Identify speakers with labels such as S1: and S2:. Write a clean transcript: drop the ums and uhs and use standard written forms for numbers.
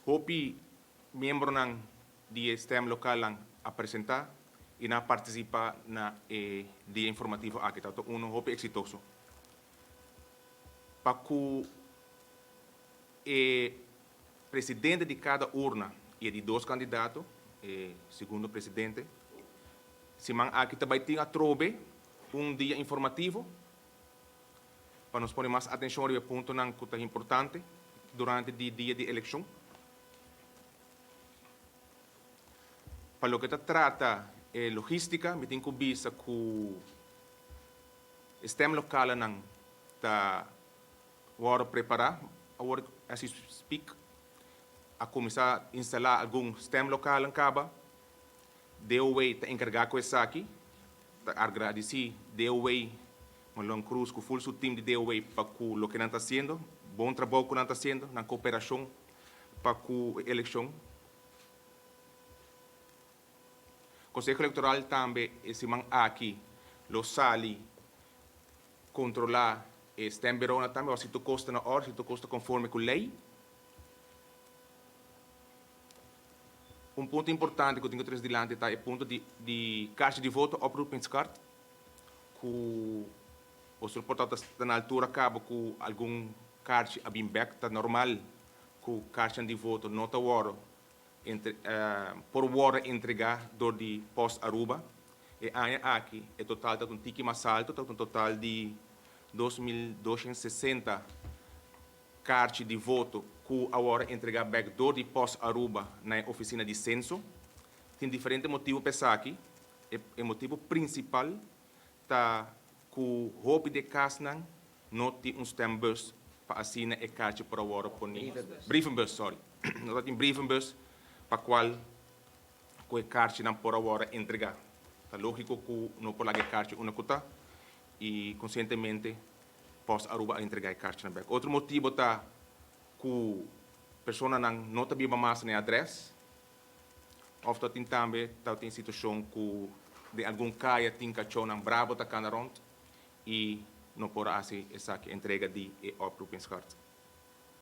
S1: hopi membro ng dia STEM local lang apresentar e na participar na dia informativo aqui. Então, hopi exitoso. Para que presidente de cada urna e de dois candidatos, segundo presidente, se man aqui também tem a trobe dia informativo para nos pôr mais atenção ao ponto não que é importante durante o dia de eleição. Para o que trata logística, me tenho que visa que o STEM local não está preparar, agora, as we speak, a começar a instalar algum STEM local em Caba, DOA está encarregado com isso aqui, está agradecer DOA, Malon Cruz, com o full time de DOA para o que não está fazendo, bom trabalho que não está fazendo, na cooperação para a eleição. O Conselho Eleitoral também, esse man aqui, lo sali controlar STEM Verona também, se tu custa na hora, se tu custa conforme com a lei. Ponto importante que eu tenho que trazer adiante é o ponto de caixa de voto oproepingskaart, que o suportado está na altura acaba com algum caixa a bimbec, está normal que o caixa de voto não está por hora entregar door de post Aruba. E aqui é total está um tique mais alto, está um total de 2.260 cartas de voto que agora entregar back door de post Aruba na oficina de censo. Tem diferentes motivos para isso aqui. O motivo principal está que o roubo de casa não tem stembus para assinar a carta para agora por brievenbus, sorry. Não tem brievenbus para qual a carta não por agora entregar. É lógico que não por lá a carta uma cota e conscientemente posso Aruba entregar a carta na back. Outro motivo está que a pessoa não está bem mais na adresse. Of tem também tem situação que de algum caia tem cachorro não bravo está canaront e não por assim essa entrega de oproepingskaart.